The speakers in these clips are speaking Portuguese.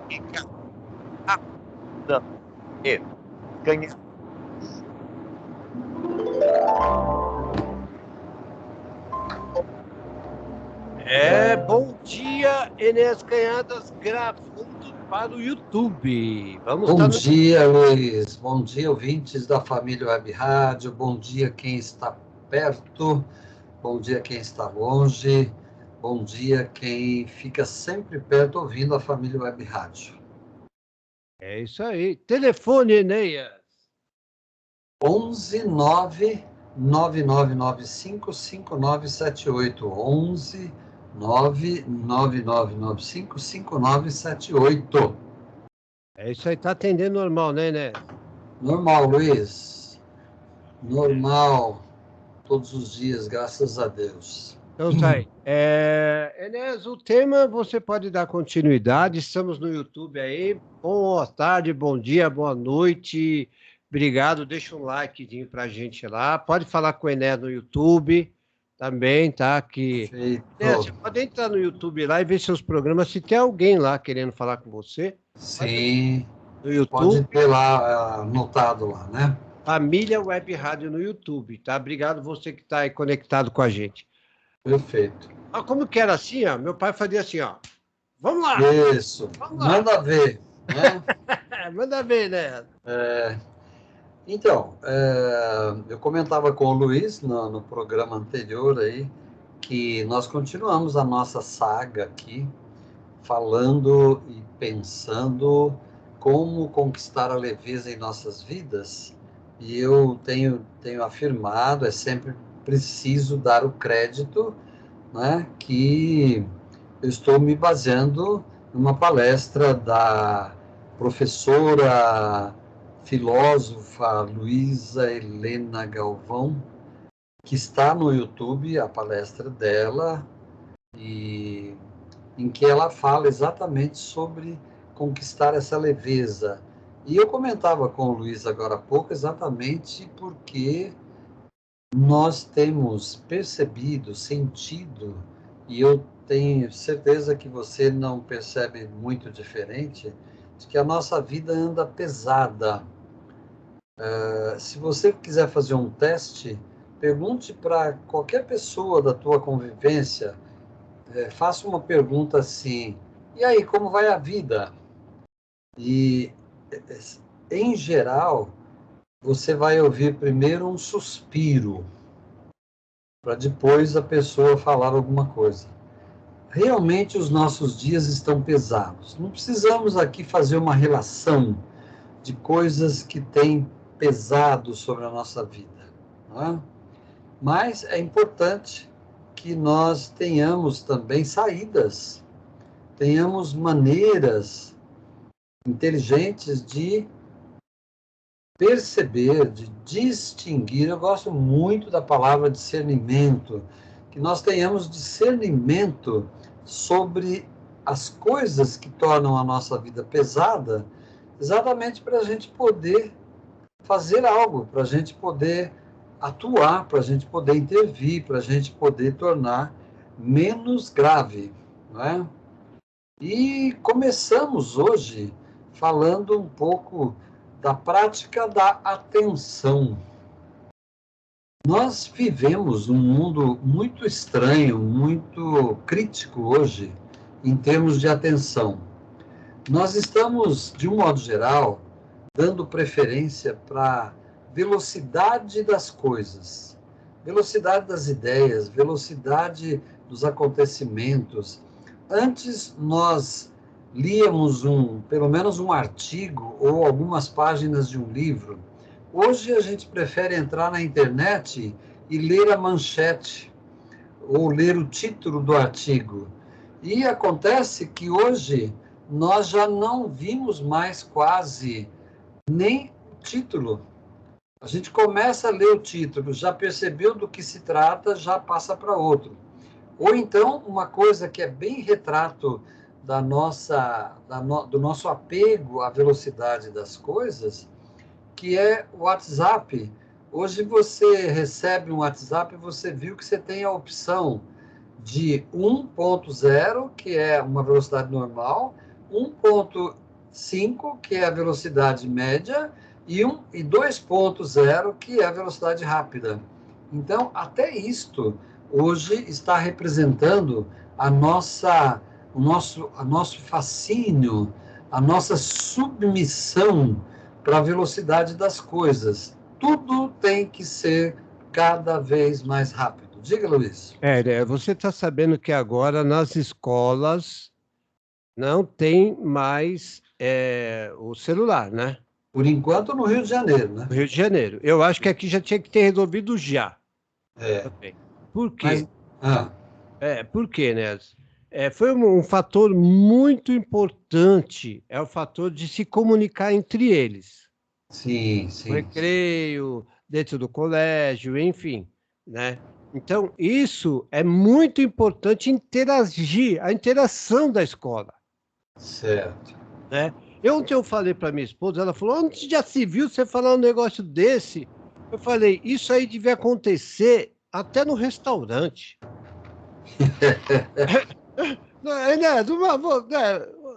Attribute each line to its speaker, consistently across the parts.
Speaker 1: Fica rápido e ganha.
Speaker 2: Bom dia, Enéas Canhadas, gravando para o YouTube.
Speaker 3: Bom dia, Luiz. Bom dia, ouvintes da família Web Rádio. Bom dia, quem está perto. Bom dia, quem está longe. Bom dia, quem fica sempre perto ouvindo a família Web Rádio.
Speaker 2: É isso aí. Telefone, Enéas.
Speaker 3: 11 9 9995 5978. 11 99995 5978.
Speaker 2: É isso aí, tá atendendo normal, né, Enéas?
Speaker 3: Normal, Luiz. Normal. Todos os dias, graças a Deus.
Speaker 2: Então tá aí. Enéas, o tema você pode dar continuidade. Estamos no YouTube aí. Boa tarde, bom dia, boa noite. Obrigado. Deixa um likezinho pra gente lá. Pode falar com o Enéas no YouTube também, tá? Enéas, você pode entrar no YouTube lá e ver seus programas. Se tem alguém lá querendo falar com você.
Speaker 3: Sim.
Speaker 2: No YouTube.
Speaker 3: Pode ter lá anotado lá, né?
Speaker 2: Família Web Rádio no YouTube, tá? Obrigado você que está aí conectado com a gente.
Speaker 3: Perfeito.
Speaker 2: Como que era assim, ó? Meu pai fazia assim, ó. Vamos lá!
Speaker 3: Isso. Vamos lá. Manda ver, né?
Speaker 2: Manda ver, né?
Speaker 3: Então, eu comentava com o Luiz no programa anterior aí que nós continuamos a nossa saga aqui, falando e pensando como conquistar a leveza em nossas vidas. E eu tenho afirmado, é sempre preciso dar o crédito, né, que eu estou me baseando numa palestra da professora filósofa Luísa Helena Galvão, que está no YouTube, a palestra dela, e em que ela fala exatamente sobre conquistar essa leveza. E eu comentava com o Luiz agora há pouco exatamente porque nós temos percebido, sentido, e eu tenho certeza que você não percebe muito diferente, de que a nossa vida anda pesada. Se você quiser fazer um teste, pergunte para qualquer pessoa da tua convivência, faça uma pergunta assim: e aí, como vai a vida? E, em geral, você vai ouvir primeiro um suspiro, para depois a pessoa falar alguma coisa. Realmente os nossos dias estão pesados. Não precisamos aqui fazer uma relação de coisas que têm pesado sobre a nossa vida, não é? Mas é importante que nós tenhamos também saídas, tenhamos maneiras inteligentes de perceber, de distinguir. Eu gosto muito da palavra discernimento, que nós tenhamos discernimento sobre as coisas que tornam a nossa vida pesada, exatamente para a gente poder fazer algo, para a gente poder atuar, para a gente poder intervir, para a gente poder tornar menos grave, não é? E começamos hoje falando um pouco da prática da atenção. Nós vivemos um mundo muito estranho, muito crítico hoje, em termos de atenção. Nós estamos, de um modo geral, dando preferência para a velocidade das coisas, velocidade das ideias, velocidade dos acontecimentos. Antes, nós líamos pelo menos um artigo ou algumas páginas de um livro. Hoje, a gente prefere entrar na internet e ler a manchete ou ler o título do artigo. E acontece que hoje nós já não vimos mais quase nem o título. A gente começa a ler o título, já percebeu do que se trata, já passa para outro. Ou então, uma coisa que é bem retrato do nosso apego à velocidade das coisas, que é o WhatsApp. Hoje você recebe um WhatsApp e você viu que você tem a opção de 1.0, que é uma velocidade normal, 1.5, que é a velocidade média, e 2.0, que é a velocidade rápida. Então, até isto hoje está representando o nosso fascínio, a nossa submissão para a velocidade das coisas. Tudo tem que ser cada vez mais rápido. Diga, Luiz.
Speaker 2: Você está sabendo que agora nas escolas não tem mais o celular, né?
Speaker 3: Por enquanto, no Rio de Janeiro, né?
Speaker 2: No Rio de Janeiro. Eu acho que aqui já tinha que ter resolvido já.
Speaker 3: É.
Speaker 2: Por quê?
Speaker 3: Mas,
Speaker 2: Por quê, né? Foi um fator muito importante, é o fator de se comunicar entre eles.
Speaker 3: sim,
Speaker 2: No
Speaker 3: sim.
Speaker 2: recreio, dentro do colégio, enfim, né? Então, isso é muito importante interagir, a interação da escola,
Speaker 3: Certo.
Speaker 2: né? Ontem eu falei para minha esposa, ela falou, onde já se viu você falar um negócio desse? Eu falei, isso aí devia acontecer até no restaurante.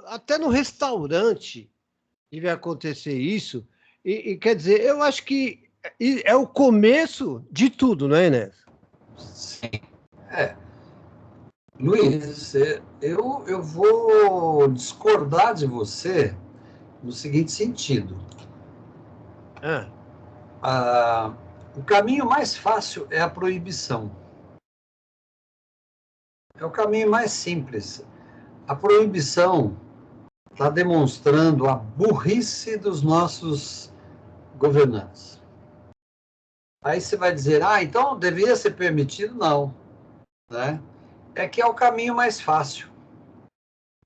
Speaker 2: Até no restaurante devia acontecer isso. E quer dizer, eu acho que é o começo de tudo, não é, Inés?
Speaker 3: Sim. Luiz, eu vou discordar de você no seguinte sentido. O caminho mais fácil é a proibição. É o caminho mais simples. A proibição está demonstrando a burrice dos nossos governantes. Aí você vai dizer, então deveria ser permitido? Não. Né? É que é o caminho mais fácil.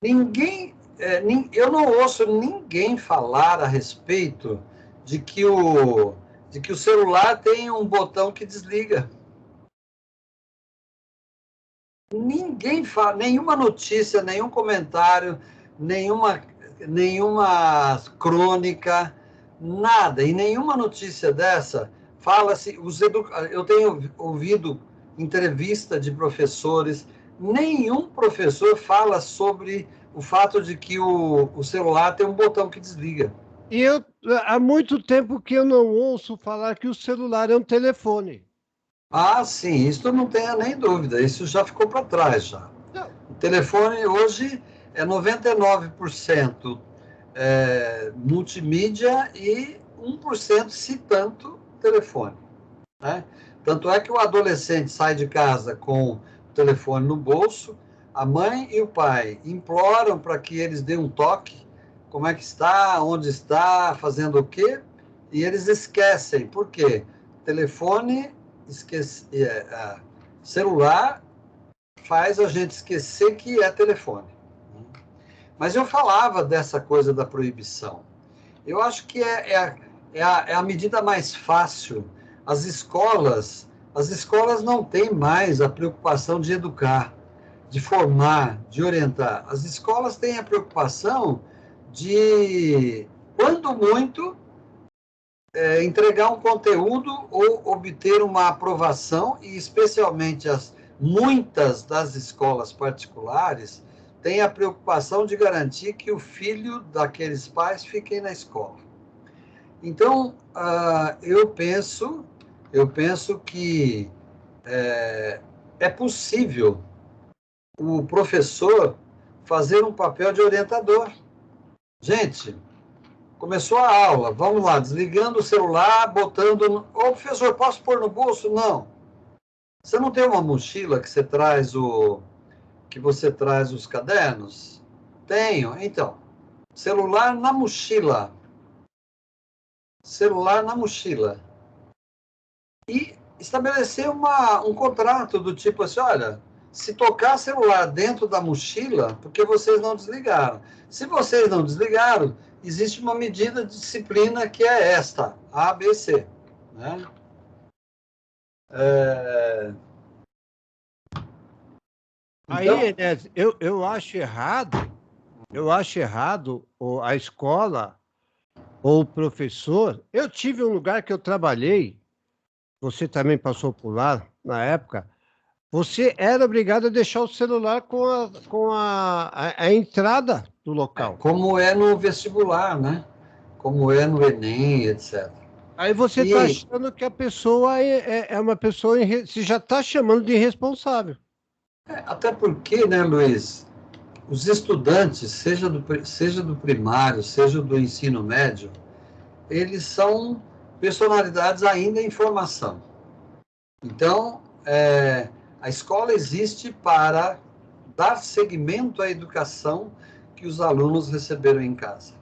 Speaker 3: Eu não ouço ninguém falar a respeito de que o celular tem um botão que desliga. Ninguém fala, nenhuma notícia, nenhum comentário, nenhuma crônica, nada. E nenhuma notícia dessa fala-se. Eu tenho ouvido entrevista de professores, nenhum professor fala sobre o fato de que o celular tem um botão que desliga.
Speaker 2: E há muito tempo que eu não ouço falar que o celular é um telefone.
Speaker 3: Sim, isso não tenha nem dúvida, isso já ficou para trás já.
Speaker 2: Não.
Speaker 3: O telefone hoje é 99% multimídia e 1%, se tanto, telefone. Né? Tanto é que o adolescente sai de casa com o telefone no bolso, a mãe e o pai imploram para que eles dêem um toque, como é que está, onde está, fazendo o quê, e eles esquecem. Por quê? Telefone, celular faz a gente esquecer que é telefone. Mas eu falava dessa coisa da proibição. Eu acho que é a medida mais fácil. As escolas não têm mais a preocupação de educar, de formar, de orientar. As escolas têm a preocupação de, quando muito, entregar um conteúdo ou obter uma aprovação, e especialmente muitas das escolas particulares têm a preocupação de garantir que o filho daqueles pais fique na escola. Então, eu penso que é possível o professor fazer um papel de orientador. Gente, começou a aula, vamos lá, desligando o celular, botando... Ô, professor, posso pôr no bolso? Não. Você não tem uma mochila que você traz os cadernos? Tenho. Então, celular na mochila. Celular na mochila. E estabelecer um contrato do tipo assim, olha, se tocar celular dentro da mochila, porque vocês não desligaram. Se vocês não desligaram, existe uma medida de disciplina que é esta, A, B, C. Né?
Speaker 2: Aí, Enéas, eu acho errado a escola ou o professor. Eu tive um lugar que eu trabalhei, você também passou por lá na época, você era obrigado a deixar o celular com a entrada do local.
Speaker 3: Como é no vestibular, né? Como é no Enem, etc.
Speaker 2: Aí você está achando que a pessoa é uma pessoa, você já está chamando de irresponsável.
Speaker 3: Até porque, né, Luiz, os estudantes, seja do primário, seja do ensino médio, eles são personalidades ainda em formação. Então, a escola existe para dar seguimento à educação que os alunos receberam em casa.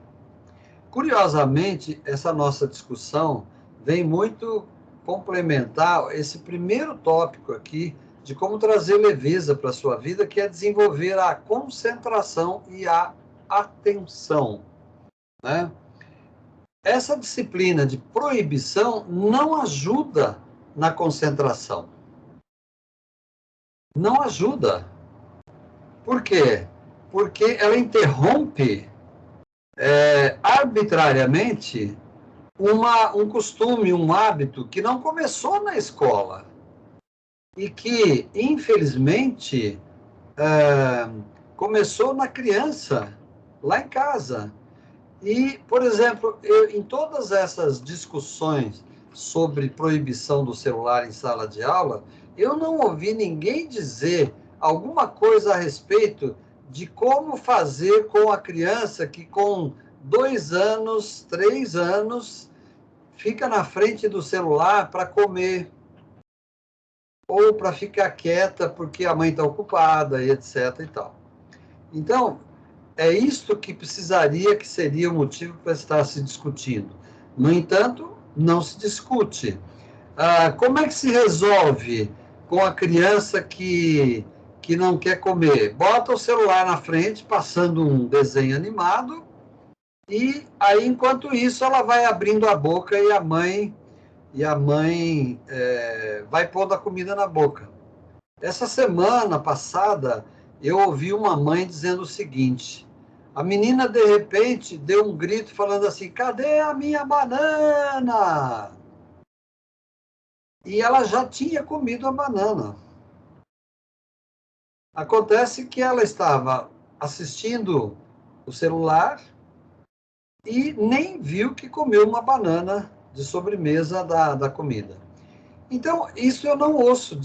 Speaker 3: Curiosamente, essa nossa discussão vem muito complementar esse primeiro tópico aqui de como trazer leveza para a sua vida, que é desenvolver a concentração e a atenção, né? Essa disciplina de proibição não ajuda na concentração. Não ajuda. Por quê? Porque ela interrompe arbitrariamente um costume, um hábito que não começou na escola e que, infelizmente, começou na criança, lá em casa. E, por exemplo, em todas essas discussões sobre proibição do celular em sala de aula, eu não ouvi ninguém dizer alguma coisa a respeito de como fazer com a criança que com 2 anos, 3 anos, fica na frente do celular para comer, ou para ficar quieta porque a mãe está ocupada, e etc. e tal. Então, é isto que precisaria, que seria o motivo para estar se discutindo. No entanto, não se discute. Como é que se resolve com a criança que não quer comer? Bota o celular na frente, passando um desenho animado, e aí, enquanto isso, ela vai abrindo a boca e a mãe vai pondo a comida na boca. Essa semana passada, eu ouvi uma mãe dizendo o seguinte: a menina, de repente, deu um grito falando assim: cadê a minha banana? E ela já tinha comido a banana. Acontece que ela estava assistindo o celular e nem viu que comeu uma banana de sobremesa da comida. Então, isso eu não ouço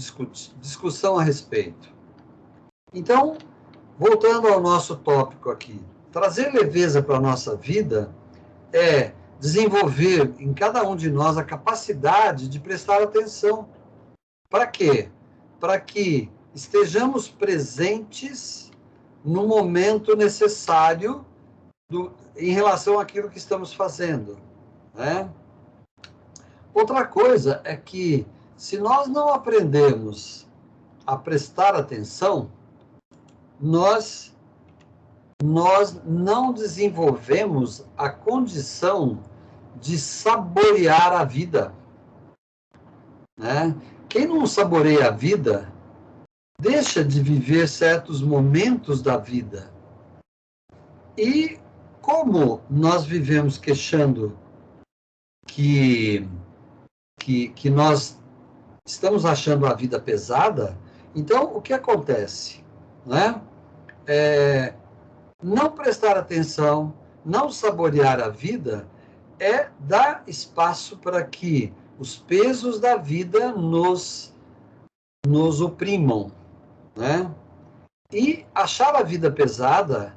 Speaker 3: discussão a respeito. Então, voltando ao nosso tópico aqui, trazer leveza para a nossa vida é desenvolver em cada um de nós a capacidade de prestar atenção. Para quê? Para que estejamos presentes no momento necessário em relação àquilo que estamos fazendo, né? Outra coisa é que, se nós não aprendemos a prestar atenção, nós não desenvolvemos a condição de saborear a vida, né? Quem não saboreia a vida, deixa de viver certos momentos da vida. E como nós vivemos queixando que nós estamos achando a vida pesada, então o que acontece, né? Não prestar atenção, não saborear a vida, é dar espaço para que os pesos da vida nos oprimam, né? E achar a vida pesada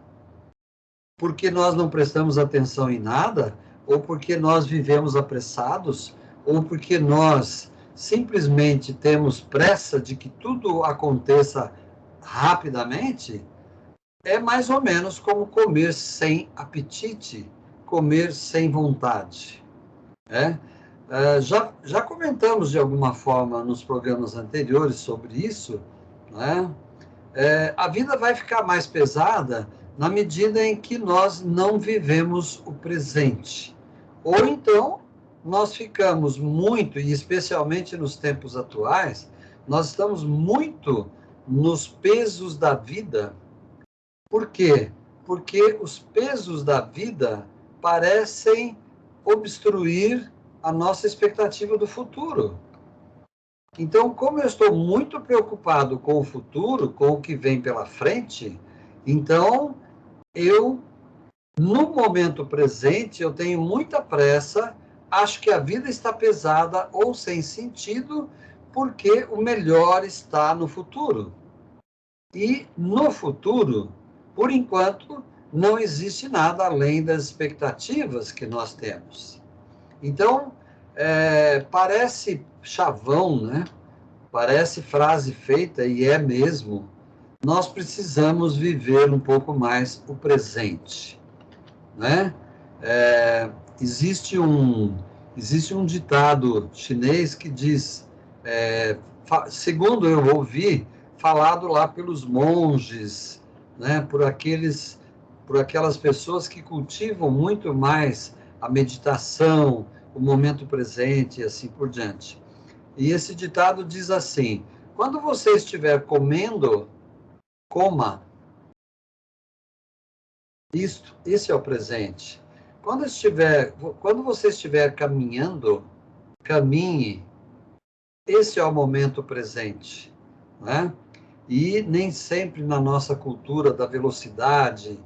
Speaker 3: porque nós não prestamos atenção em nada, ou porque nós vivemos apressados, ou porque nós simplesmente temos pressa de que tudo aconteça rapidamente, é mais ou menos como comer sem apetite, comer sem vontade. Já comentamos de alguma forma nos programas anteriores sobre isso, né? A vida vai ficar mais pesada na medida em que nós não vivemos o presente. Ou então, nós ficamos muito, e especialmente nos tempos atuais, nós estamos muito nos pesos da vida. Por quê? Porque os pesos da vida parecem obstruir a nossa expectativa do futuro. Então, como eu estou muito preocupado com o futuro, com o que vem pela frente, então eu No momento presente, eu tenho muita pressa, acho que a vida está pesada ou sem sentido, porque o melhor está no futuro. E no futuro, por enquanto, não existe nada além das expectativas que nós temos. Então, parece chavão, né? Parece frase feita, e é mesmo. Nós precisamos viver um pouco mais o presente, né? Existe um ditado chinês que diz, segundo eu ouvi, falado lá pelos monges, né? Por aquelas pessoas que cultivam muito mais a meditação, o momento presente e assim por diante. E esse ditado diz assim: quando você estiver comendo, coma. Esse é o presente. Quando você estiver caminhando, caminhe. Esse é o momento presente, né? E nem sempre na nossa cultura da velocidade,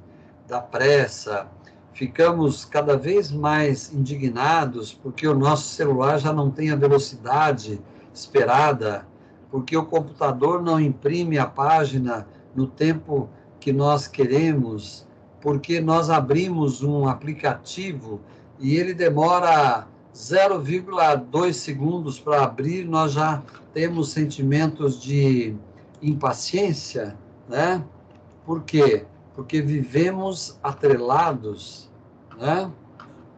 Speaker 3: da pressa, ficamos cada vez mais indignados porque o nosso celular já não tem a velocidade esperada, porque o computador não imprime a página no tempo que nós queremos, porque nós abrimos um aplicativo e ele demora 0,2 segundos para abrir, nós já temos sentimentos de impaciência, né? Por quê? Porque vivemos atrelados, né?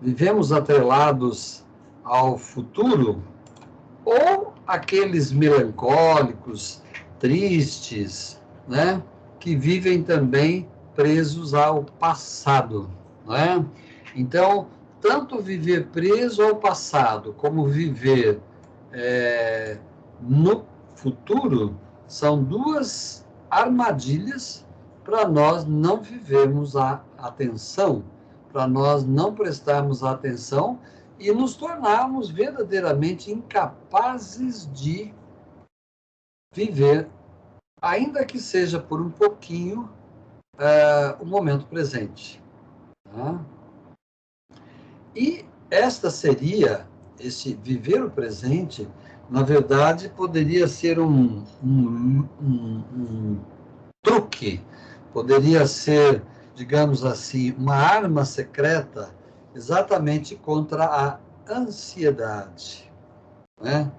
Speaker 3: Vivemos atrelados ao futuro, ou aqueles melancólicos, tristes, né? Que vivem também presos ao passado, né? Então, tanto viver preso ao passado, como viver no futuro, são duas armadilhas para nós não vivermos a atenção, para nós não prestarmos atenção e nos tornarmos verdadeiramente incapazes de viver, ainda que seja por um pouquinho, o momento presente. Tá? E esse viver o presente, na verdade, poderia ser um truque, poderia ser, digamos assim, uma arma secreta exatamente contra a ansiedade, né?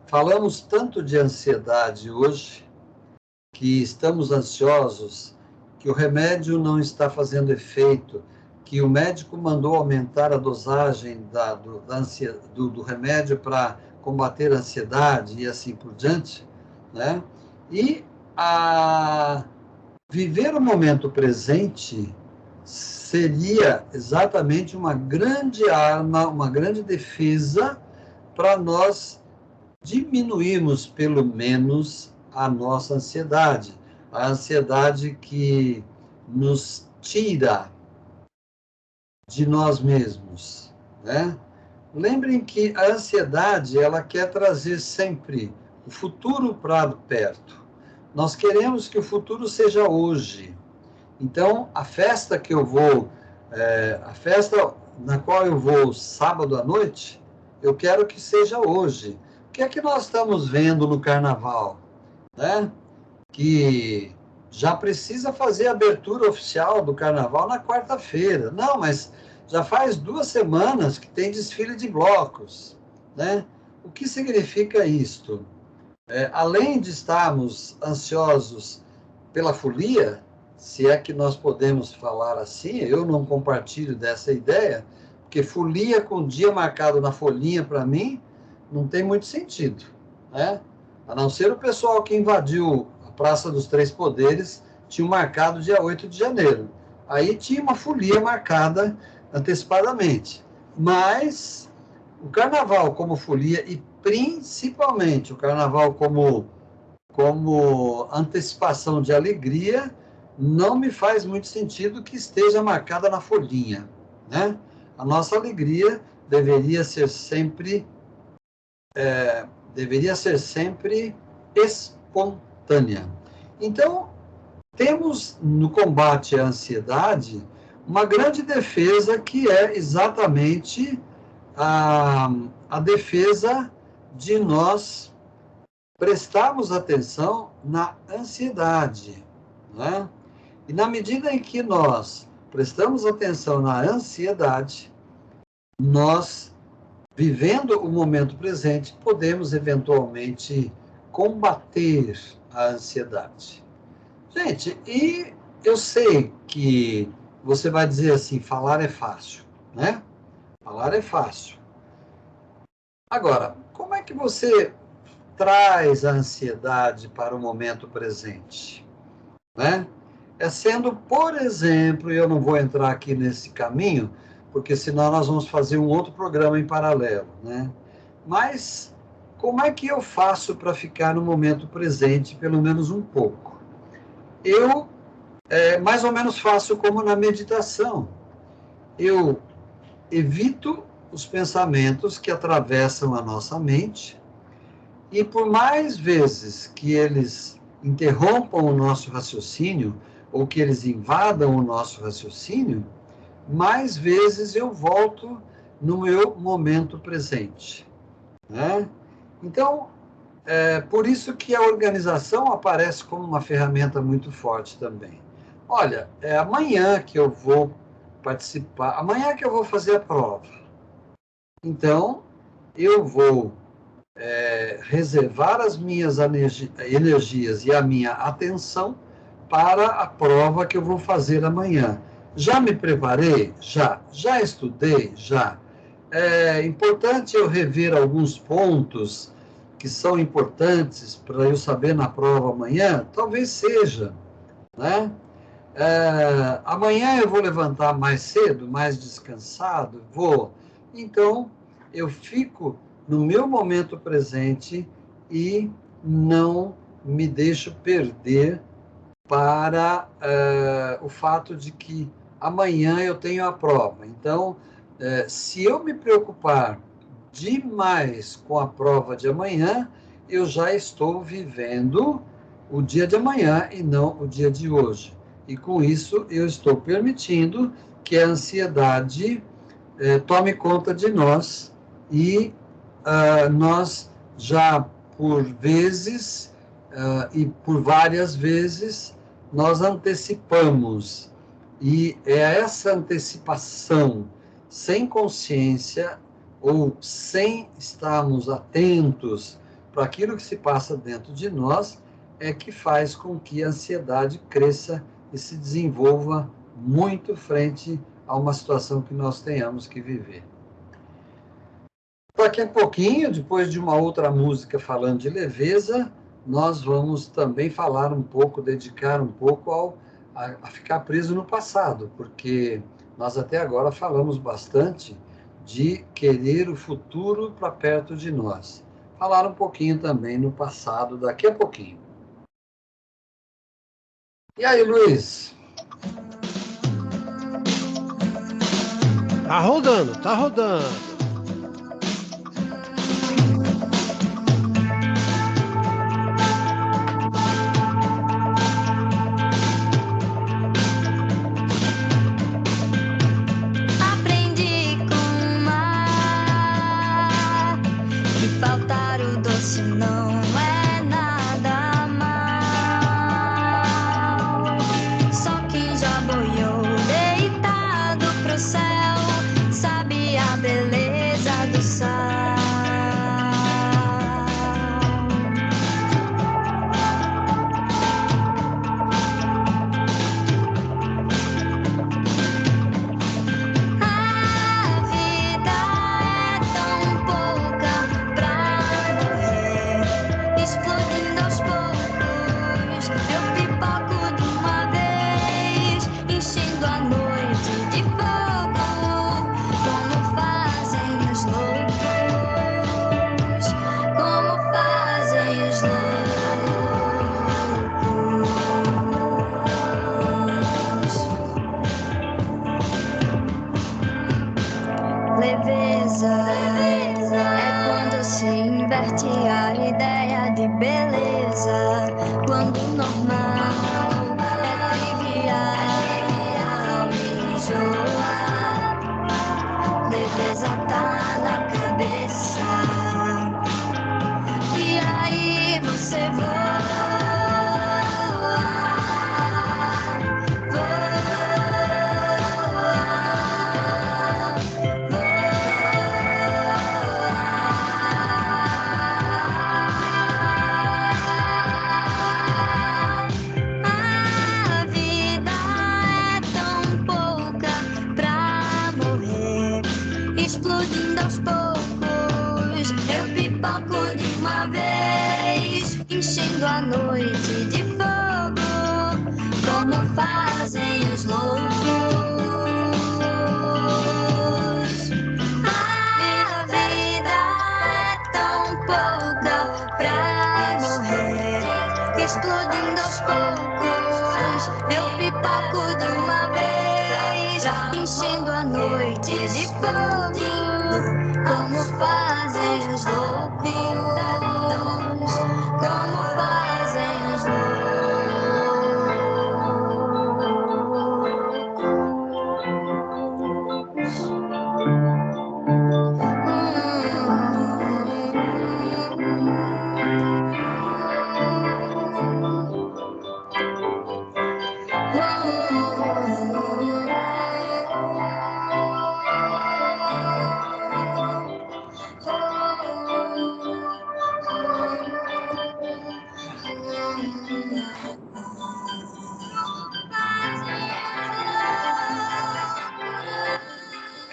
Speaker 3: Falamos tanto de ansiedade hoje, que estamos ansiosos, que o remédio não está fazendo efeito, que o médico mandou aumentar a dosagem do remédio para combater a ansiedade e assim por diante, né? E viver o momento presente seria exatamente uma grande arma, uma grande defesa para nós diminuirmos, pelo menos, a nossa ansiedade. A ansiedade que nos tira de nós mesmos, né? Lembrem que a ansiedade, ela quer trazer sempre o futuro para perto. Nós queremos que o futuro seja hoje. Então, a festa na qual eu vou sábado à noite, eu quero que seja hoje. O que é que nós estamos vendo no carnaval, né? Que já precisa fazer a abertura oficial do carnaval na quarta-feira. Não, mas já faz 2 semanas que tem desfile de blocos, né? O que significa isto? Além de estarmos ansiosos pela folia, se é que nós podemos falar assim, eu não compartilho dessa ideia, porque folia com dia marcado na folhinha, para mim, não tem muito sentido, né? A não ser o pessoal que invadiu a Praça dos Três Poderes, tinha marcado dia 8 de janeiro. Aí tinha uma folia marcada antecipadamente. Mas o carnaval como folia, e principalmente o carnaval como antecipação de alegria, não me faz muito sentido que esteja marcada na folhinha, né? A nossa alegria deveria ser sempre espontânea. Então, temos no combate à ansiedade uma grande defesa que é exatamente a defesa de nós prestarmos atenção na ansiedade, né? E na medida em que nós prestamos atenção na ansiedade, nós, vivendo o momento presente, podemos eventualmente combater a ansiedade. Gente, e eu sei que você vai dizer assim, falar é fácil, né? Falar é fácil. Agora, como é que você traz a ansiedade para o momento presente, né? É sendo, por exemplo, e eu não vou entrar aqui nesse caminho, porque senão nós vamos fazer um outro programa em paralelo, né? Mas como é que eu faço para ficar no momento presente, pelo menos um pouco? Eu mais ou menos faço como na meditação. Eu evito os pensamentos que atravessam a nossa mente, e por mais vezes que eles interrompam o nosso raciocínio, ou que eles invadam o nosso raciocínio, mais vezes eu volto no meu momento presente, né? Então, por isso que a organização aparece como uma ferramenta muito forte também. Olha, é amanhã que eu vou participar, amanhã que eu vou fazer a prova. Então, eu vou reservar as minhas energias e a minha atenção para a prova que eu vou fazer amanhã. Já me preparei? Já. Já estudei? Já. É importante eu rever alguns pontos que são importantes para eu saber na prova amanhã? Talvez seja, né? Amanhã eu vou levantar mais cedo, mais descansado? Vou. Então, eu fico no meu momento presente e não me deixo perder para o fato de que amanhã eu tenho a prova. Então, se eu me preocupar demais com a prova de amanhã, eu já estou vivendo o dia de amanhã e não o dia de hoje. E com isso eu estou permitindo que a ansiedade tome conta de nós e nós já por vezes e por várias vezes nós antecipamos, e é essa antecipação sem consciência ou sem estarmos atentos para aquilo que se passa dentro de nós é que faz com que a ansiedade cresça e se desenvolva muito frente a uma situação que nós tenhamos que viver. Daqui a pouquinho, depois de uma outra música falando de leveza, nós vamos também falar um pouco, dedicar um pouco a ficar preso no passado, porque nós até agora falamos bastante de querer o futuro para perto de nós. Falar um pouquinho também no passado, daqui a pouquinho. E aí, Luiz?
Speaker 2: Tá rodando, tá rodando.
Speaker 4: Quando o normal é trivial e explodindo aos poucos. Eu pipoco de uma vez, enchendo a noite de fogo, como fazem os loucos. A vida é tão pouca pra morrer, explodindo aos poucos. Eu pipoco de uma vez, enchendo a noite de fogo, como fazem os loucos, como fazem os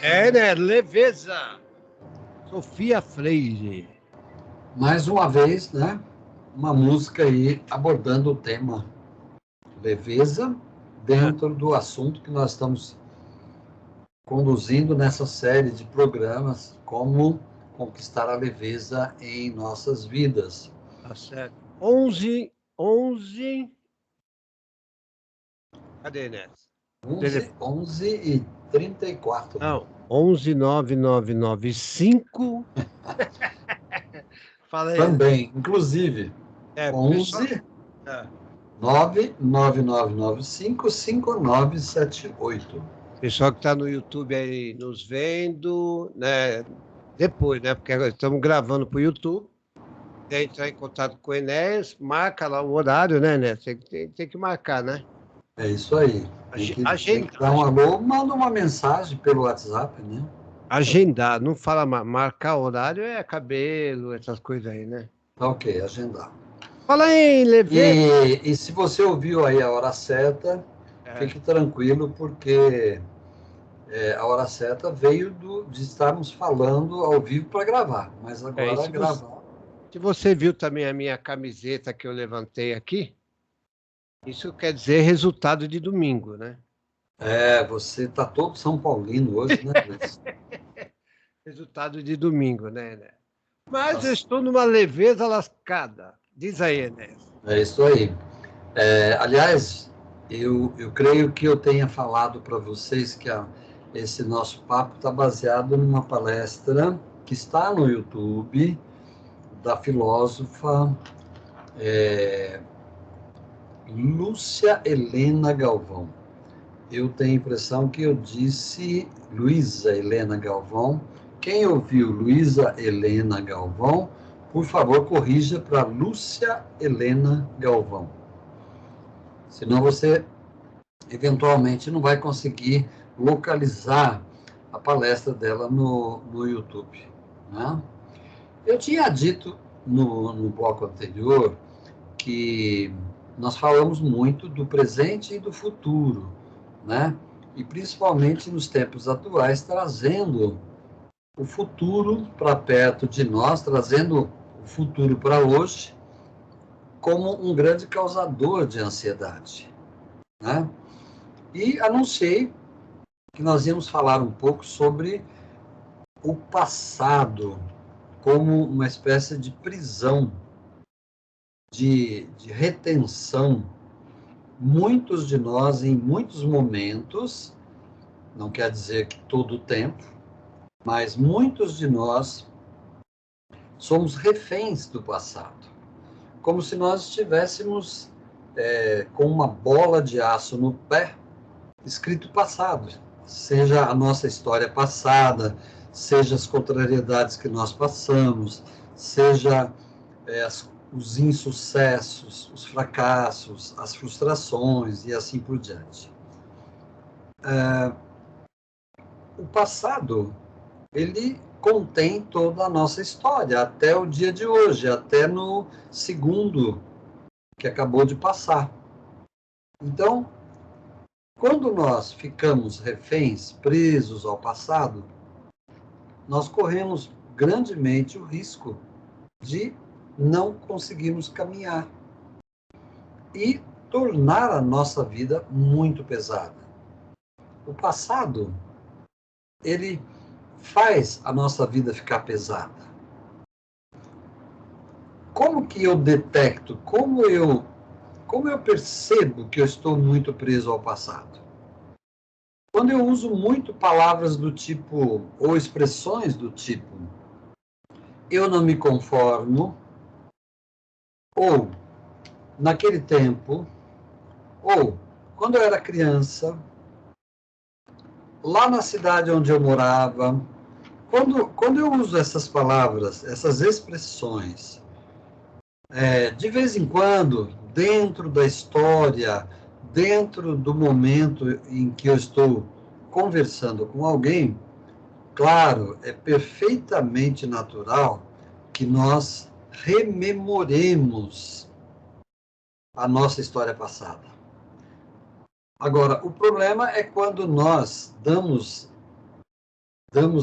Speaker 2: É, né? Leveza. Sofia Freire.
Speaker 3: Mais uma vez, né? Uma música aí abordando o tema leveza dentro do assunto que nós estamos conduzindo nessa série de programas, como conquistar a leveza em nossas vidas.
Speaker 2: Tá certo. 11. Cadê, Inés?
Speaker 3: 11h34.
Speaker 2: Não, 119995. Fala aí.
Speaker 3: Também, inclusive, 11 999955978.
Speaker 2: Pessoal que está no YouTube aí nos vendo, né? Depois, né? Porque agora estamos gravando para o YouTube. Tem que entrar em contato com o Enéas, marca lá o horário, né, Enéas? Tem que marcar, né?
Speaker 3: É isso aí. Tem que dar um alô, manda uma mensagem pelo WhatsApp, né?
Speaker 2: Agendar, não fala marcar horário, é cabelo, essas coisas aí, né?
Speaker 3: Tá ok, agendar.
Speaker 2: Fala aí, leveza.
Speaker 3: E se você ouviu aí a hora certa, fique tranquilo, porque a hora certa veio de estarmos falando ao vivo para gravar, mas agora gravar.
Speaker 2: Se você viu também a minha camiseta que eu levantei aqui, isso quer dizer resultado de domingo, né?
Speaker 3: Você está todo São Paulino hoje, né, Luiz?
Speaker 2: Resultado de domingo, né? Mas eu estou numa leveza lascada. Diz aí, Enéas.
Speaker 3: É isso aí. Aliás, eu creio que eu tenha falado para vocês que esse nosso papo está baseado numa palestra que está no YouTube, da filósofa Lúcia Helena Galvão. Eu tenho a impressão que eu disse Luísa Helena Galvão. Quem ouviu Luísa Helena Galvão, por favor, corrija para Lúcia Helena Galvão. Senão você, eventualmente, não vai conseguir localizar a palestra dela no YouTube. Né? Eu tinha dito no bloco anterior que nós falamos muito do presente e do futuro, né? E principalmente nos tempos atuais, trazendo o futuro para perto de nós, trazendo o futuro para hoje, como um grande causador de ansiedade, né? E anunciei que nós íamos falar um pouco sobre o passado como uma espécie de prisão, de retenção. Muitos de nós, em muitos momentos, não quer dizer que todo o tempo, mas muitos de nós somos reféns do passado, como se nós estivéssemos com uma bola de aço no pé, escrito passado, seja a nossa história passada, seja as contrariedades que nós passamos, seja os insucessos, os fracassos, as frustrações e assim por diante. O passado, ele contém toda a nossa história, até o dia de hoje, até no segundo que acabou de passar. Então, quando nós ficamos reféns, presos ao passado, nós corremos grandemente o risco de não conseguirmos caminhar e tornar a nossa vida muito pesada. O passado, ele faz a nossa vida ficar pesada. Como que eu detecto, como eu percebo que eu estou muito preso ao passado? Quando eu uso muito palavras do tipo, ou expressões do tipo, eu não me conformo, ou naquele tempo, ou quando eu era criança, lá na cidade onde eu morava. Quando eu uso essas palavras, essas expressões, de vez em quando, dentro da história, dentro do momento em que eu estou conversando com alguém, claro, é perfeitamente natural que nós rememoremos a nossa história passada. Agora, o problema é quando nós damos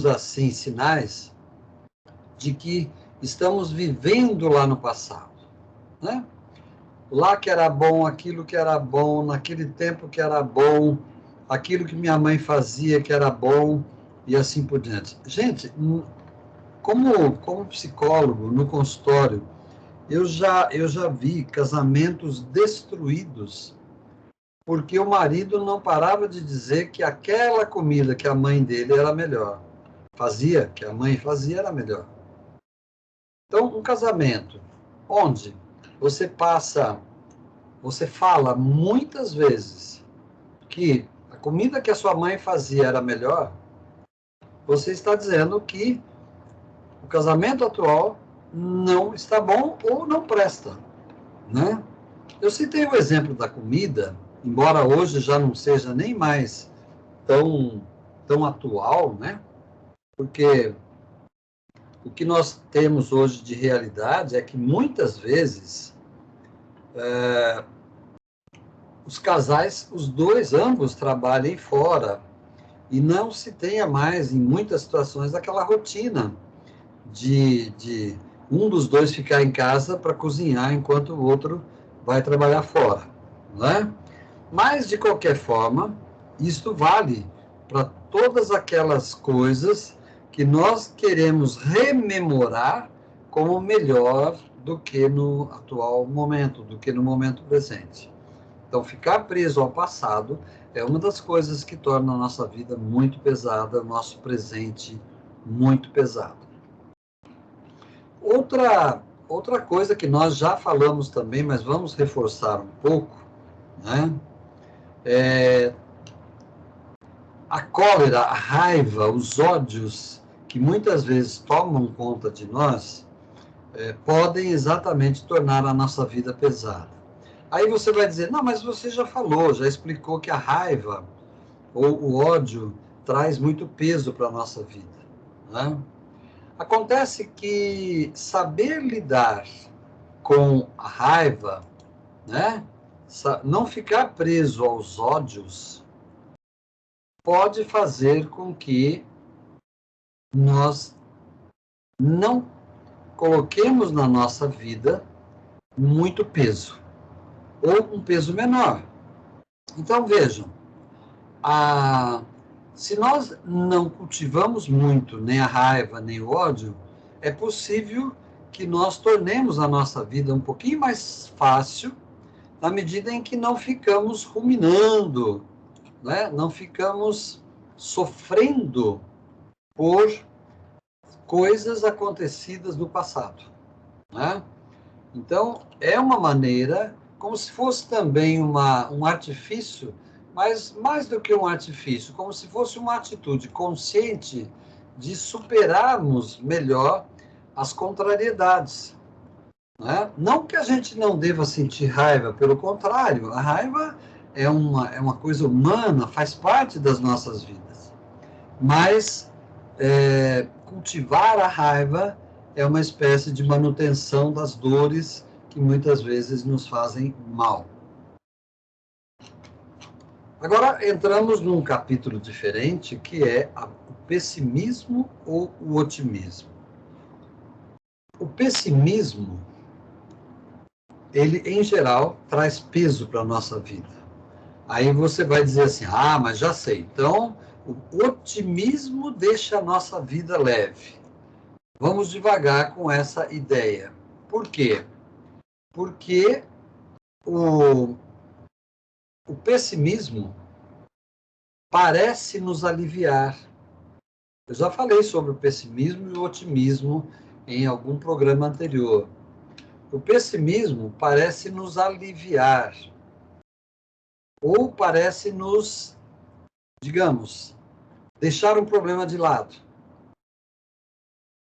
Speaker 3: assim sinais de que estamos vivendo lá no passado, né? Lá que era bom, aquilo que era bom, naquele tempo que era bom, aquilo que minha mãe fazia que era bom, e assim por diante. Gente, como psicólogo, no consultório, eu já vi casamentos destruídos porque o marido não parava de dizer que aquela comida que a mãe dele era melhor. Que a mãe fazia era melhor. Então, um casamento onde você fala muitas vezes que a comida que a sua mãe fazia era melhor, você está dizendo que o casamento atual não está bom ou não presta, né? Eu citei o exemplo da comida, embora hoje já não seja nem mais tão atual, né? Porque o que nós temos hoje de realidade é que muitas vezes os casais, ambos trabalhem fora e não se tenha mais, em muitas situações, aquela rotina de um dos dois ficar em casa para cozinhar enquanto o outro vai trabalhar fora, né? Mas, de qualquer forma, isto vale para todas aquelas coisas que nós queremos rememorar como melhor do que no atual momento, do que no momento presente. Então, ficar preso ao passado é uma das coisas que torna a nossa vida muito pesada, o nosso presente muito pesado. Outra coisa que nós já falamos também, mas vamos reforçar um pouco, né? A cólera, a raiva, os ódios que muitas vezes tomam conta de nós, podem exatamente tornar a nossa vida pesada. Aí você vai dizer, não, mas você já falou, já explicou que a raiva ou o ódio traz muito peso para a nossa vida, né? Acontece que saber lidar com a raiva, né? Não ficar preso aos ódios, pode fazer com que nós não coloquemos na nossa vida muito peso, ou um peso menor. Então, vejam, se nós não cultivamos muito nem a raiva, nem o ódio, é possível que nós tornemos a nossa vida um pouquinho mais fácil, na medida em que não ficamos ruminando, né? Não ficamos sofrendo por coisas acontecidas no passado, né? Então, é uma maneira, como se fosse também um artifício, mas mais do que um artifício, como se fosse uma atitude consciente de superarmos melhor as contrariedades, né? Não que a gente não deva sentir raiva, pelo contrário, a raiva é uma coisa humana, faz parte das nossas vidas. Mas cultivar a raiva é uma espécie de manutenção das dores que muitas vezes nos fazem mal. Agora entramos num capítulo diferente, que é o pessimismo ou o otimismo? O pessimismo, ele, em geral, traz peso para a nossa vida. Aí você vai dizer assim, ah, mas já sei. Então, o otimismo deixa a nossa vida leve. Vamos devagar com essa ideia. Por quê? Porque o pessimismo parece nos aliviar. Eu já falei sobre o pessimismo e o otimismo em algum programa anterior. O pessimismo parece nos aliviar, ou parece nos, digamos, deixar um problema de lado.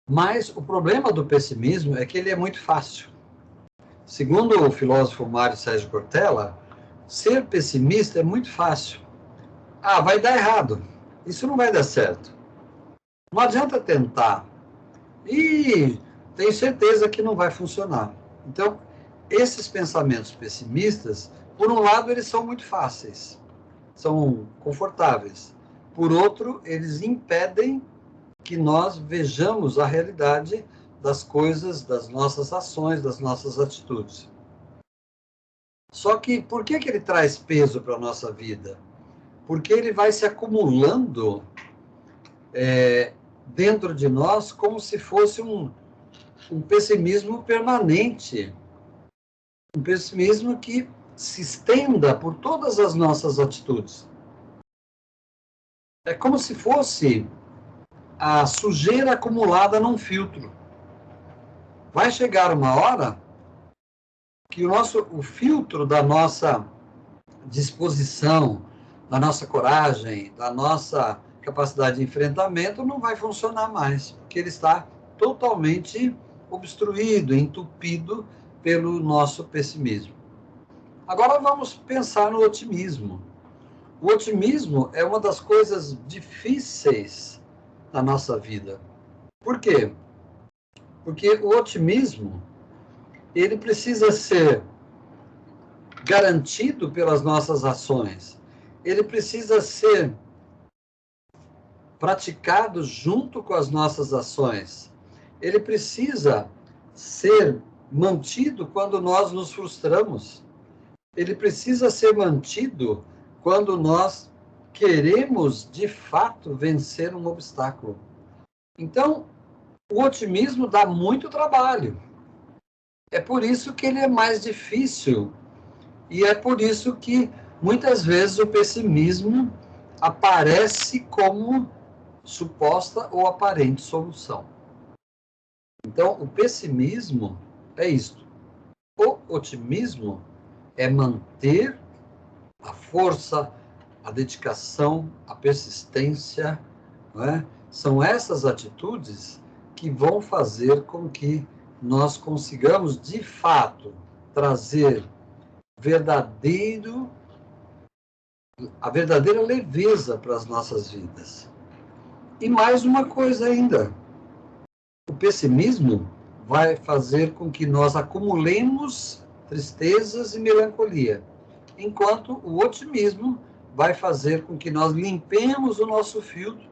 Speaker 3: Mas o problema do pessimismo é que ele é muito fácil. Segundo o filósofo Mário Sérgio Cortella, ser pessimista é muito fácil. Ah, vai dar errado. Isso não vai dar certo. Não adianta tentar. E tenho certeza que não vai funcionar. Então, esses pensamentos pessimistas, por um lado, eles são muito fáceis, são confortáveis. Por outro, eles impedem que nós vejamos a realidade das coisas, das nossas ações, das nossas atitudes. Só que, por que ele traz peso para a nossa vida? Porque ele vai se acumulando dentro de nós como se fosse um pessimismo permanente. Um pessimismo que se estenda por todas as nossas atitudes. É como se fosse a sujeira acumulada num filtro. Vai chegar uma hora que o filtro da nossa disposição, da nossa coragem, da nossa capacidade de enfrentamento não vai funcionar mais, porque ele está totalmente obstruído, entupido pelo nosso pessimismo. Agora vamos pensar no otimismo. O otimismo é uma das coisas difíceis da nossa vida. Por quê? Porque o otimismo, ele precisa ser garantido pelas nossas ações. Ele precisa ser praticado junto com as nossas ações. Ele precisa ser mantido quando nós nos frustramos. Ele precisa ser mantido quando nós queremos, de fato, vencer um obstáculo. Então, o otimismo dá muito trabalho. É por isso que ele é mais difícil. E é por isso que, muitas vezes, o pessimismo aparece como suposta ou aparente solução. Então, o pessimismo é isto. O otimismo é manter a força, a dedicação, a persistência, não é? São essas atitudes que vão fazer com que nós consigamos, de fato, trazer a verdadeira leveza para as nossas vidas. E mais uma coisa ainda, o pessimismo vai fazer com que nós acumulemos tristezas e melancolia, enquanto o otimismo vai fazer com que nós limpemos o nosso filtro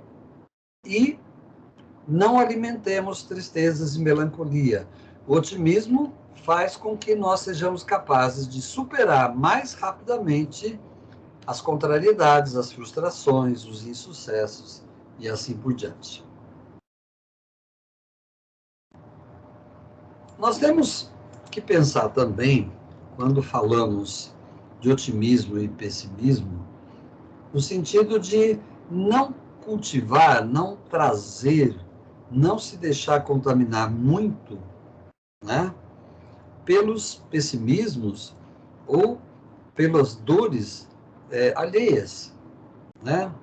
Speaker 3: e não alimentemos tristezas e melancolia. O otimismo faz com que nós sejamos capazes de superar mais rapidamente as contrariedades, as frustrações, os insucessos e assim por diante. Nós temos que pensar também, quando falamos de otimismo e pessimismo, no sentido de não cultivar, não trazer, não se deixar contaminar muito, né, pelos pessimismos ou pelas dores alheias, né?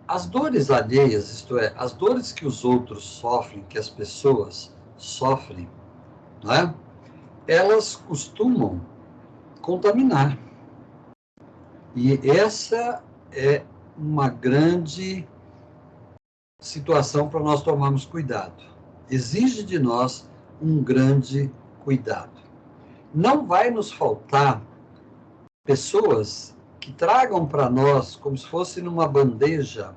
Speaker 3: As dores alheias, isto é, as dores que os outros sofrem, que as pessoas sofrem, né, elas costumam contaminar. E essa é uma grande situação para nós tomarmos cuidado. Exige de nós um grande cuidado. Não vai nos faltar pessoas que tragam para nós, como se fosse numa bandeja,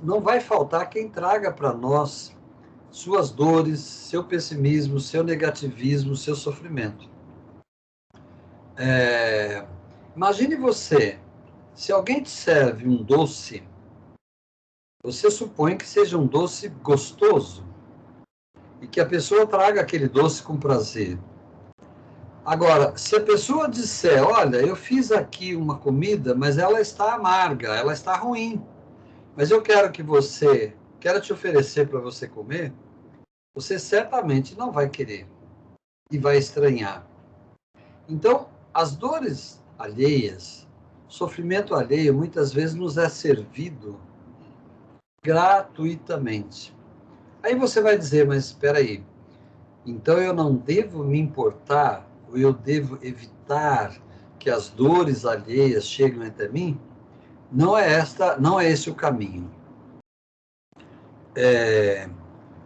Speaker 3: não vai faltar quem traga para nós suas dores, seu pessimismo, seu negativismo, seu sofrimento. Imagine você, se alguém te serve um doce, você supõe que seja um doce gostoso e que a pessoa traga aquele doce com prazer. Agora, se a pessoa disser, olha, eu fiz aqui uma comida, mas ela está amarga, ela está ruim, mas eu quero te oferecer para você comer, você certamente não vai querer e vai estranhar. Então, as dores alheias, sofrimento alheio, muitas vezes nos é servido gratuitamente. Aí você vai dizer, mas espera aí, então eu não devo me importar, ou eu devo evitar que as dores alheias cheguem até mim? Não é esse o caminho.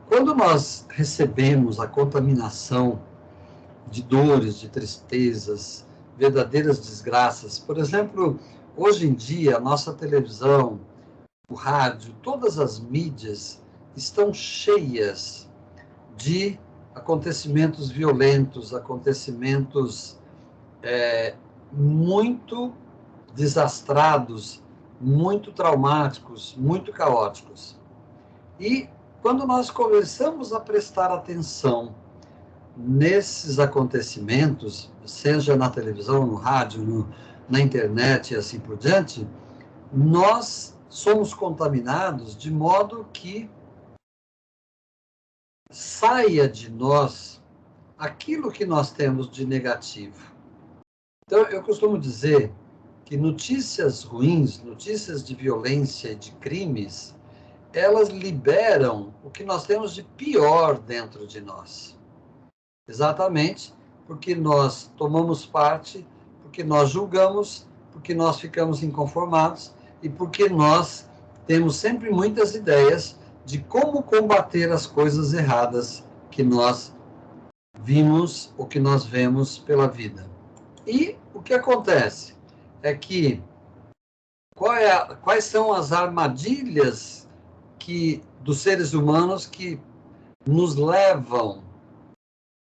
Speaker 3: Quando nós recebemos a contaminação de dores, de tristezas, verdadeiras desgraças, por exemplo, hoje em dia, a nossa televisão, o rádio, todas as mídias estão cheias de acontecimentos violentos, acontecimentos muito desastrados, muito traumáticos, muito caóticos. E quando nós começamos a prestar atenção nesses acontecimentos, seja na televisão, no rádio, na internet e assim por diante, nós somos contaminados de modo que saia de nós aquilo que nós temos de negativo. Então, eu costumo dizer que notícias ruins, notícias de violência e de crimes, elas liberam o que nós temos de pior dentro de nós. Exatamente porque nós tomamos parte, porque nós julgamos, porque nós ficamos inconformados e porque nós temos sempre muitas ideias de como combater as coisas erradas que nós vimos ou que nós vemos pela vida. E o que acontece é que quais são as armadilhas dos seres humanos que nos levam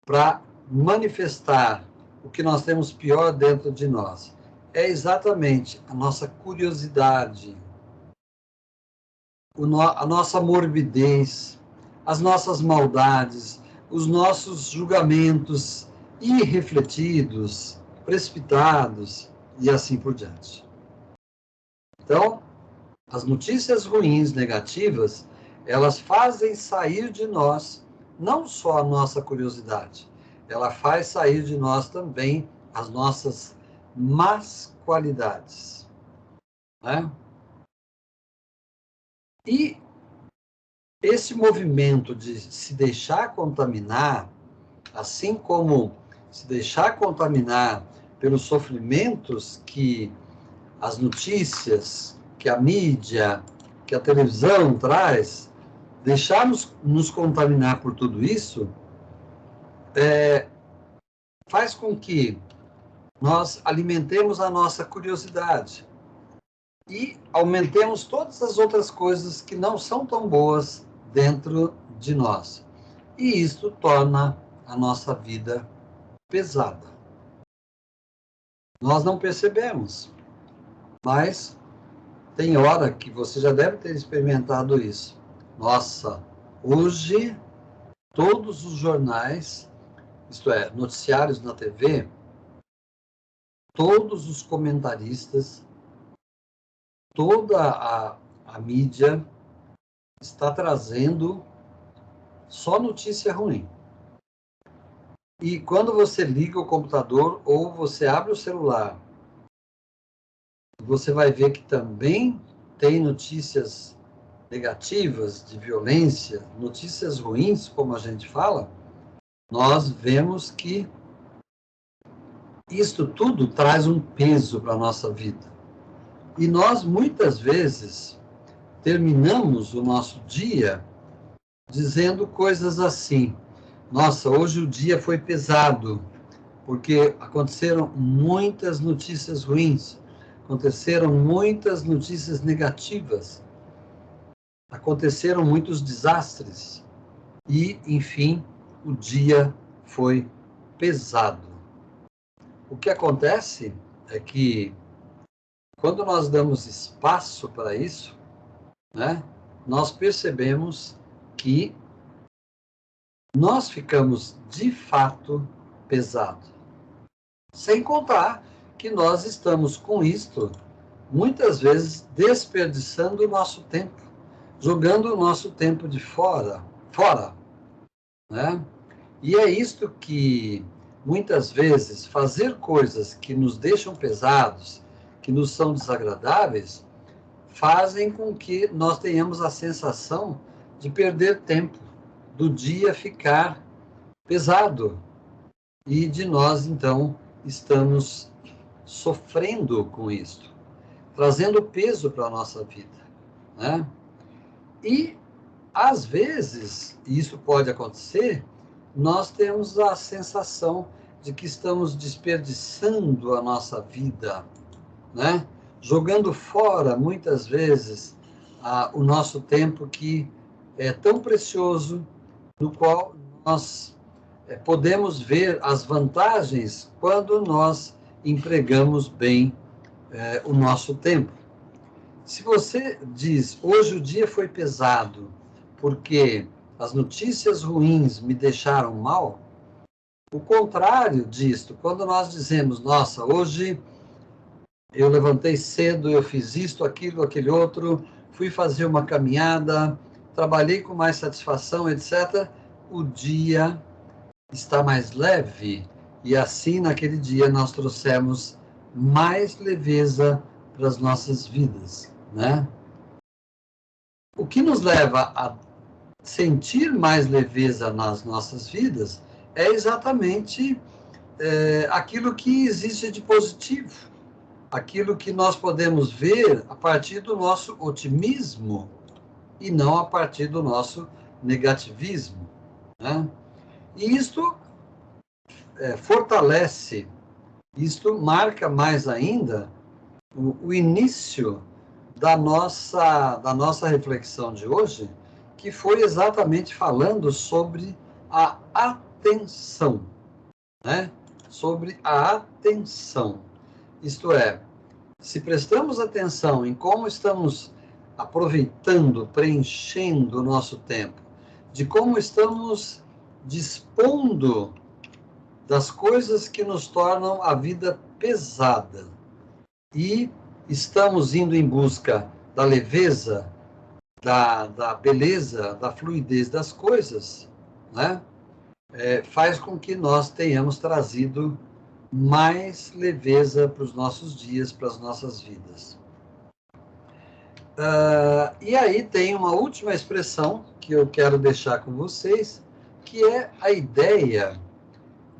Speaker 3: para manifestar o que nós temos pior dentro de nós? É exatamente a nossa curiosidade, a nossa morbidez, as nossas maldades, os nossos julgamentos irrefletidos, precipitados e assim por diante. Então, as notícias ruins, negativas, elas fazem sair de nós não só a nossa curiosidade, ela faz sair de nós também as nossas más qualidades, né? E esse movimento de se deixar contaminar, assim como se deixar contaminar pelos sofrimentos que as notícias, que a mídia, que a televisão traz, deixarmos nos contaminar por tudo isso, faz com que nós alimentemos a nossa curiosidade e aumentemos todas as outras coisas que não são tão boas dentro de nós. E isso torna a nossa vida pesada. Nós não percebemos, mas tem hora que você já deve ter experimentado isso. Nossa, hoje todos os jornais, isto é, noticiários na TV, todos os comentaristas, toda a mídia está trazendo só notícia ruim. E quando você liga o computador ou você abre o celular, você vai ver que também tem notícias negativas de violência, notícias ruins, como a gente fala. Nós vemos que isto tudo traz um peso para a nossa vida. E nós, muitas vezes, terminamos o nosso dia dizendo coisas assim: nossa, hoje o dia foi pesado, porque aconteceram muitas notícias ruins, aconteceram muitas notícias negativas, aconteceram muitos desastres e, enfim, o dia foi pesado. O que acontece é que, quando nós damos espaço para isso, né, nós percebemos que nós ficamos, de fato, pesados. Sem contar que nós estamos, com isto, muitas vezes desperdiçando o nosso tempo, jogando o nosso tempo de fora, né? E é isto que, muitas vezes, fazer coisas que nos deixam pesados, que nos são desagradáveis, fazem com que nós tenhamos a sensação de perder tempo, do dia ficar pesado. E de nós, então, estamos sofrendo com isto, trazendo peso para a nossa vida, né? E, às vezes, isso pode acontecer, nós temos a sensação de que estamos desperdiçando a nossa vida, né? Jogando fora, muitas vezes, o nosso tempo, que é tão precioso, no qual nós podemos ver as vantagens quando nós empregamos bem o nosso tempo. Se você diz, hoje o dia foi pesado, porque as notícias ruins me deixaram mal, o contrário disto, quando nós dizemos, nossa, hoje eu levantei cedo, eu fiz isto, aquilo, aquele outro, fui fazer uma caminhada, trabalhei com mais satisfação, etc., o dia está mais leve, e assim, naquele dia, nós trouxemos mais leveza para as nossas vidas, né? O que nos leva a sentir mais leveza nas nossas vidas é exatamente aquilo que existe de positivo, aquilo que nós podemos ver a partir do nosso otimismo e não a partir do nosso negativismo, né? E isto fortalece, isto marca mais ainda o início da nossa reflexão de hoje, que foi exatamente falando sobre a atenção, né? Sobre a atenção. Isto é, se prestamos atenção em como estamos aproveitando, preenchendo o nosso tempo, de como estamos dispondo das coisas que nos tornam a vida pesada, e estamos indo em busca da leveza, da beleza, da fluidez das coisas, né? Faz com que nós tenhamos trazido mais leveza para os nossos dias, para as nossas vidas. E aí tem uma última expressão que eu quero deixar com vocês, que é a ideia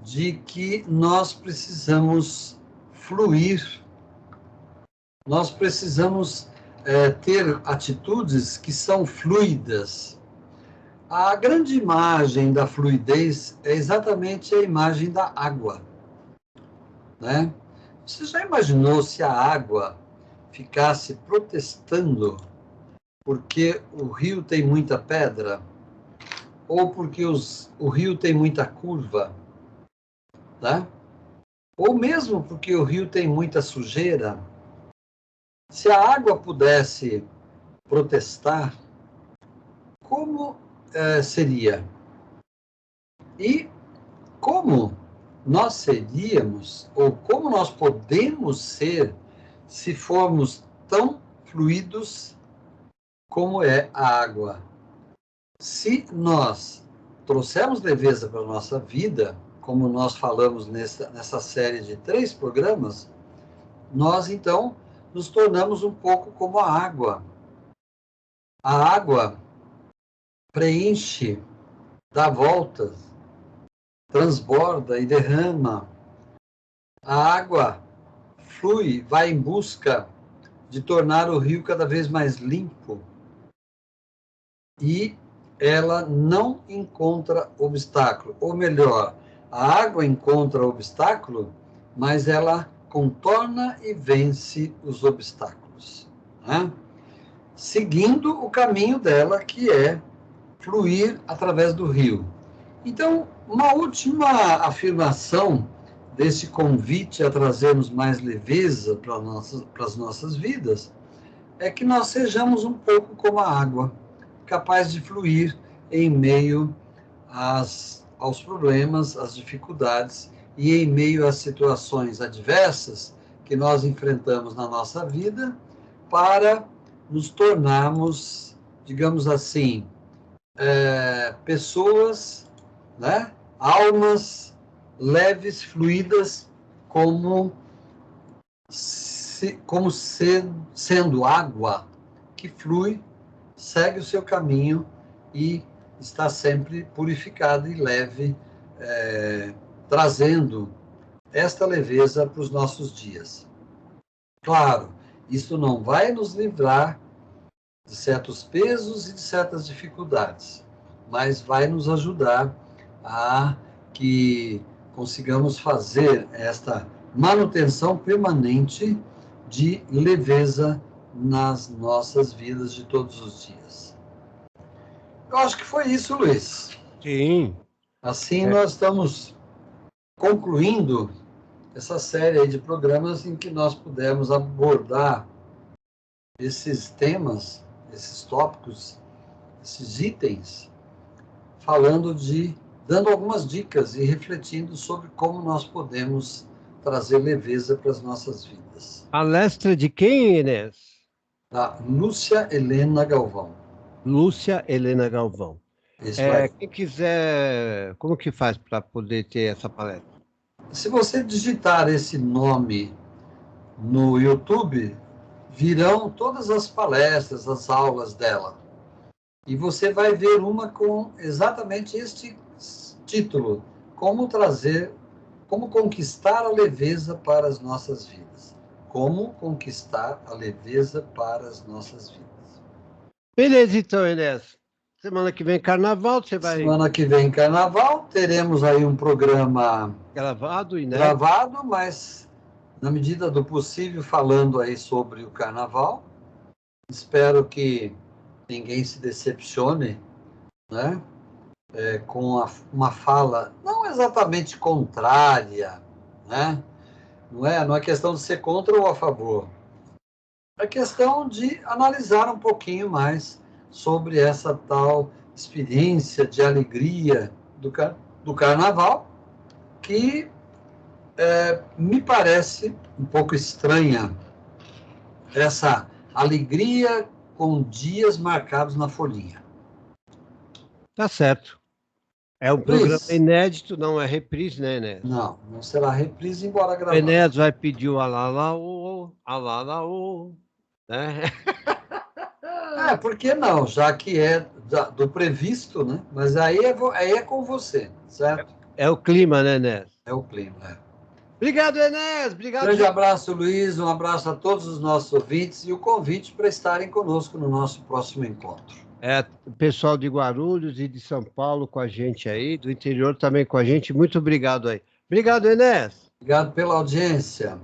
Speaker 3: de que nós precisamos fluir, nós precisamos ter atitudes que são fluidas. A grande imagem da fluidez é exatamente a imagem da água, né? Você já imaginou se a água ficasse protestando porque o rio tem muita pedra, ou porque o rio tem muita curva, né? Ou mesmo porque o rio tem muita sujeira? Se a água pudesse protestar, como seria? E como nós seríamos, ou como nós podemos ser, se formos tão fluidos como é a água? Se nós trouxermos leveza para a nossa vida, como nós falamos nessa série de 3 programas, nós, então, nos tornamos um pouco como a água. A água preenche, dá voltas, transborda e derrama. A água flui, vai em busca de tornar o rio cada vez mais limpo. E ela não encontra obstáculo, ou melhor, A água encontra obstáculo, mas ela contorna e vence os obstáculos, né? Seguindo o caminho dela, que é fluir através do rio. Então, uma última afirmação desse convite a trazermos mais leveza para as nossas vidas é que nós sejamos um pouco como a água, capaz de fluir em meio aos problemas, às dificuldades e em meio às situações adversas que nós enfrentamos na nossa vida, para nos tornarmos, digamos assim, pessoas, né? Almas leves, fluídas, como sendo água que flui, segue o seu caminho e está sempre purificada e leve, trazendo esta leveza para os nossos dias. Claro, isso não vai nos livrar de certos pesos e de certas dificuldades, mas vai nos ajudar a que consigamos fazer esta manutenção permanente de leveza nas nossas vidas de todos os dias. Eu acho que foi isso, Luiz.
Speaker 2: Sim.
Speaker 3: Assim, nós estamos concluindo essa série aí de programas em que nós pudemos abordar esses temas, esses tópicos, esses itens, dando algumas dicas e refletindo sobre como nós podemos trazer leveza para as nossas vidas.
Speaker 2: Palestra de quem, Enes?
Speaker 3: Da Lúcia Helena Galvão.
Speaker 2: Lúcia Helena Galvão.
Speaker 3: Isso aí.
Speaker 2: Quem quiser, como que faz para poder ter essa palestra?
Speaker 3: Se você digitar esse nome no YouTube, virão todas as palestras, as aulas dela. E você vai ver uma com exatamente este título: como conquistar a leveza para as nossas vidas. Como conquistar a leveza para as nossas vidas.
Speaker 2: Beleza, então, Enes. Semana que vem, carnaval, você vai...
Speaker 3: Semana que vem, carnaval, teremos aí um programa
Speaker 2: Gravado, né?
Speaker 3: Gravado, mas na medida do possível, falando aí sobre o carnaval. Espero que ninguém se decepcione, né? Com uma fala não exatamente contrária, né? Não é questão de ser contra ou a favor. É questão de analisar um pouquinho mais sobre essa tal experiência de alegria do carnaval, que me parece um pouco estranha, essa alegria com dias marcados na folhinha.
Speaker 2: Tá certo. É um programa
Speaker 3: Luiz.
Speaker 2: inédito, não é reprise, né, Enes?
Speaker 3: Não será reprise, embora
Speaker 2: O
Speaker 3: gravado.
Speaker 2: Enes vai pedir o alalaô, né?
Speaker 3: Por que não? Já que é do previsto, né? Mas aí é com você, certo?
Speaker 2: É o clima, né, Enes?
Speaker 3: É o clima,
Speaker 2: Obrigado, Enes. Obrigado.
Speaker 3: Grande abraço, Luiz. Um abraço a todos os nossos ouvintes e o convite para estarem conosco no nosso próximo encontro.
Speaker 2: O pessoal de Guarulhos e de São Paulo com a gente aí, do interior também com a gente. Muito obrigado aí. Obrigado, Enes.
Speaker 3: Obrigado pela audiência.